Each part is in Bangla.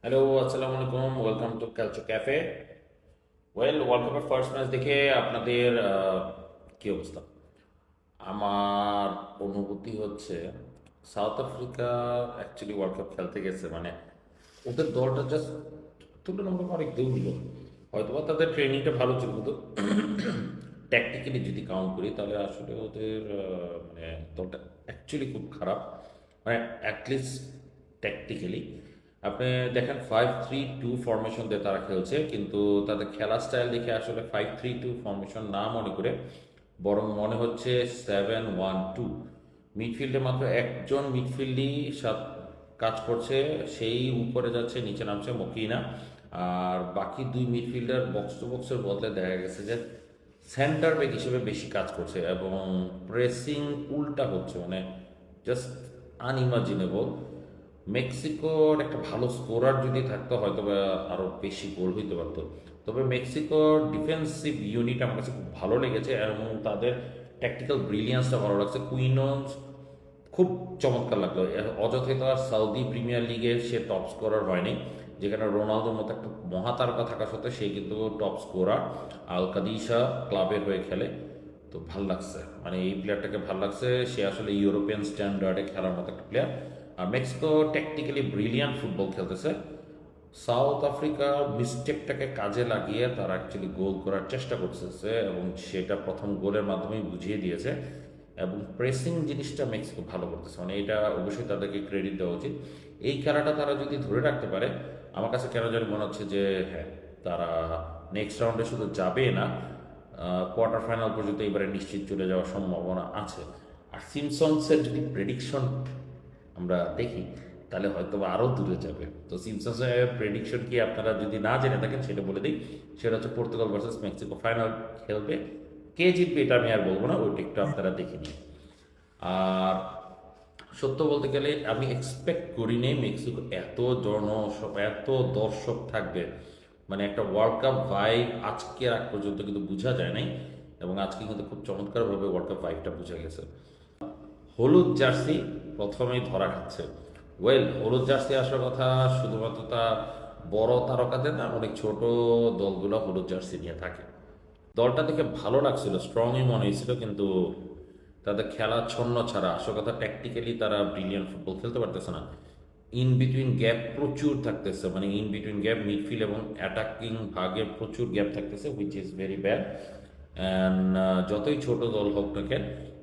হ্যালো, আসসালামু আলাইকুম। Welcome to culture cafe. World কাপের ফার্স্ট ম্যাচ দেখে আপনাদের কি অবস্থা? আমার অনুভূতি হচ্ছে south Africa actually world cup খেলতে গেছে, মানে ওদের দলটা জাস্ট তুলনামূলক অনেক দুর্বল। হয়তোবা তাদের ট্রেনিংটা ভালো ছিল, কিন্তু ট্যাকটিক্যালি যদি কাউন্ট করি তাহলে আসলে ওদের মানে দলটা অ্যাকচুয়ালি খুব খারাপ, মানে অ্যাটলিস্ট ট্যাকটিক্যালি। আপনি দেখেন 5-3-2 ফরমেশন দিয়ে তারা খেলছে, কিন্তু তাদের খেলা স্টাইল দেখে আসলে 5-3-2 ফরমেশন না মনে করে বরং মনে হচ্ছে 7-1-2। মিডফিল্ডে মাত্র একজন মিডফিল্ডই কাজ করছে, সেই উপরে যাচ্ছে, নিচে নামছে মকিনা। আর বাকি দুই মিডফিল্ডার বক্স টু বক্সের বদলে দেখা গেছে যে সেন্টার ব্যাক হিসেবে বেশি কাজ করছে, এবং প্রেসিং উল্টা হচ্ছে, মানে জাস্ট আনইমাজিনেবল। মেক্সিকোর একটা ভালো স্কোরার যদি থাকতো হয়তো বা আরও বেশি গোল হইতে পারতো। তবে মেক্সিকোর ডিফেন্সিভ ইউনিট আমার কাছে খুব ভালো লেগেছে, এবং তাদের ট্যাকটিক্যাল ব্রিলিয়ান্সটা ভালো লাগছে। কুইনন্স খুব চমৎকার লাগলো। অযথাই তো আর সৌদি প্রিমিয়ার লিগের সে টপ স্কোরার হয়নি, যেখানে রোনালদোর মতো একটা মহাতারকা থাকা সত্ত্বেও সে কিন্তু টপ স্কোরার। আল কাদিসা ক্লাবের হয়ে খেলে, তো ভাল লাগছে, মানে এই প্লেয়ারটাকে ভাল লাগছে। সে আসলে ইউরোপিয়ান স্ট্যান্ডার্ডে খেলার মতো একটা প্লেয়ার। আর মেক্সিকো ট্যাকটিক্যালি ব্রিলিয়ান্ট ফুটবল খেলতেছে। সাউথ আফ্রিকা মিস্টেকটাকে কাজে লাগিয়ে তারা অ্যাকচুয়ালি গোল করার চেষ্টা করতেছে, এবং সেটা প্রথম গোলের মাধ্যমেই বুঝিয়ে দিয়েছে। এবং প্রেসিং জিনিসটা মেক্সিকো ভালো করতেছে, মানে এটা অবশ্যই তাদেরকে ক্রেডিট দেওয়া উচিত। এই খেলাটা তারা যদি ধরে রাখতে পারে, আমার কাছে কেন জানি মনে হচ্ছে যে হ্যাঁ, তারা নেক্সট রাউন্ডে শুধু যাবে না, কোয়ার্টার ফাইনাল পর্যন্ত এবারে নিশ্চিত চলে যাওয়ার সম্ভাবনা আছে। আর সিমসনসের যদি প্রেডিকশন আমরা দেখি, তাহলে হয়তো বা আরও দূরে যাবে। তো সিমসনসের প্রেডিকশন কি আপনারা যদি না জেনে থাকেন সেটা বলে দিই। সেটা হচ্ছে পর্তুগাল ভার্সেস মেক্সিকো ফাইনাল খেলবে। কে জিতবে এটা আমি আর বলবো না, ওইটা একটু আপনারা দেখে নিন। আর সত্য বলতে গেলে আমি এক্সপেক্ট করি নেই মেক্সিকো এত দর্শক থাকবে। মানে একটা ওয়ার্ল্ড কাপ ভাইব আজকের আগ পর্যন্ত কিন্তু বোঝা যায় নাই, এবং আজকে কিন্তু খুব চমৎকারভাবে ওয়ার্ল্ড কাপ ভাইবটা বোঝা গেছে। হলুদ জার্সি প্রথমেই ধরা খাচ্ছে। হলুদ জার্সি আসার কথা শুধুমাত্র তা বড় তারকাদের না, অনেক ছোট দলগুলো হলুদ জার্সি নিয়ে থাকে। দলটা দেখে ভালো লাগছিল, স্ট্রংই মনে হয়েছিল, কিন্তু তাদের খেলা ছন্ন ছাড়া। আসল কথা ট্যাকটিক্যালি তারা ব্রিলিয়ান্ট ফুটবল খেলতে পারতেছে না। ইন বিটুইন গ্যাপ প্রচুর থাকতেছে, মানে ইন বিটুইন গ্যাপ মিডফিল্ড এবং অ্যাটাকিং ভাগে প্রচুর গ্যাপ থাকতেছে, which is very bad. And যতই ছোট দল হোক না কেন,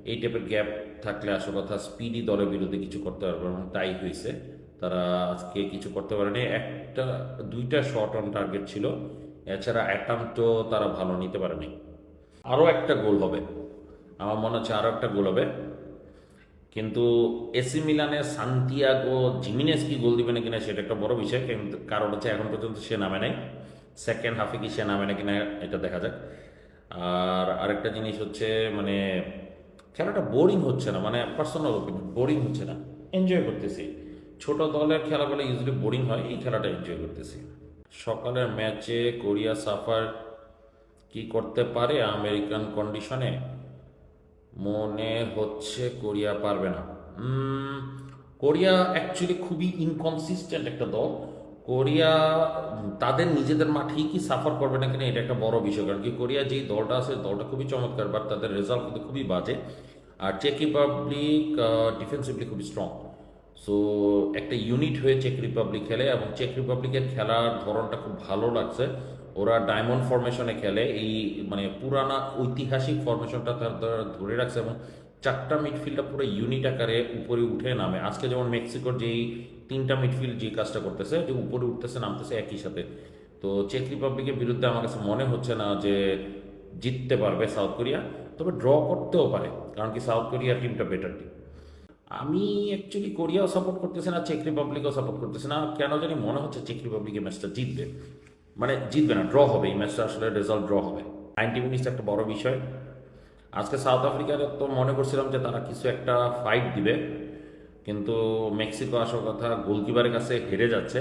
এই টাইপের গ্যাপ থাকলে আসল কথা স্পিডি দলের বিরুদ্ধে কিছু করতে পারবে, এবং তাই হয়েছে। তারা আজকে কিছু করতে পারেনি। দুইটা শট অন টার্গেট ছিল, এছাড়া অ্যাটাম্পটও তারা ভালো নিতে পারেনি। আরও একটা গোল হবে, আমার মনে হচ্ছে আরও একটা গোল হবে, কিন্তু এসি মিলানের সান্তিয়াগো জিমিনেস কি গোল দিবে না কিনা সেটা একটা বড় বিষয়, কিন্তু কারণ হচ্ছে এখন পর্যন্ত সে নামে নাই। সেকেন্ড হাফে কি সে নামে না কিনা এটা দেখা যাক। আর আরেকটা জিনিস হচ্ছে, মানে খেলাটা বোরিং হচ্ছে না, মানে পার্সোনাল ওপিনিয়ন, বোরিং হচ্ছে না, এনজয় করতেছি। ছোট দলের খেলাগুলো ইউজুয়ালি বোরিং হয়, এই খেলাটা এনজয় করতেছি। সকালের ম্যাচে কোরিয়া সাফার কি করতে পারে আমেরিকান কন্ডিশনে? মনে হচ্ছে কোরিয়া পারবে না। কোরিয়া অ্যাকচুয়ালি খুবই ইনকনসিস্টেন্ট একটা দল। কোরিয়া তাদের নিজেদের মাঠেই কি সাফার করবে না কিনা এটা একটা বড় বিষয়, কারণ কি কোরিয়া যেই দলটা আছে দলটা খুবই চমৎকার, বাট তাদের রেজাল্ট কিন্তু খুবই বাজে। আর চেক রিপাবলিক ডিফেন্সিভলি খুবই স্ট্রং। সো একটা ইউনিট হয়ে চেক রিপাবলিক খেলে, এবং চেক রিপাবলিকের খেলার ধরনটা খুব ভালো লাগছে। ওরা ডায়মন্ড ফরমেশনে খেলে, এই মানে পুরানা ঐতিহাসিক ফরমেশনটা তারা ধরে রাখছে, এবং চারটা মিডফিল্ডটা পুরো ইউনিট আকারে উপরে উঠে নামে। আজকে যেমন মেক্সিকোর যেই তিনটা মিডফিল্ড যে কাজটা করতেছে, যে উপরে উঠতেছে নামতেছে একই সাথে। তো চেক রিপাবলিকের বিরুদ্ধে আমার কাছে মনে হচ্ছে না যে জিততে পারবে সাউথ কোরিয়া, তবে ড্র করতেও পারে, কারণ কি সাউথ কোরিয়া টিমটা বেটার টিম। আমি অ্যাকচুয়ালি কোরিয়াও সাপোর্ট করতেছি না, চেক রিপাবলিকও সাপোর্ট করতেছি না, কেন জানি মনে হচ্ছে চেক রিপাবলিক এই ম্যাচটা জিতবে। মানে জিতবে না, ড্র হবে এই ম্যাচটা, আসলে রেজাল্ট ড্র হবে। 90 মিনিটস একটা বড় বিষয়। আজকে সাউথ আফ্রিকার তো মনে করছিলাম যে তারা কিছু একটা ফাইট দিবে, কিন্তু মেক্সিকো আসার কথা গোলকিপারের কাছে হেরে যাচ্ছে।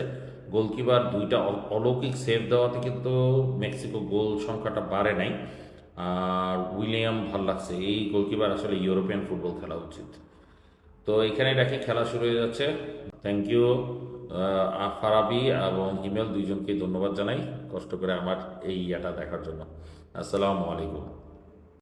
গোলকিপার দুইটা অলৌকিক সেভ দেওয়াতে কিন্তু মেক্সিকো গোল সংখ্যাটা বাড়ে নাই। আর উইলিয়াম ভাল লাগছে, এই গোলকিপার আসলে ইউরোপিয়ান ফুটবল খেলা উচিত। তো এখানে রাখি, খেলা শুরু হয়ে যাচ্ছে। Thank you. ফারাবি এবং হিমেল দুইজনকে ধন্যবাদ জানাই কষ্ট করে আমার এই ইয়াটা দেখার জন্য। আসসালামু আলাইকুম।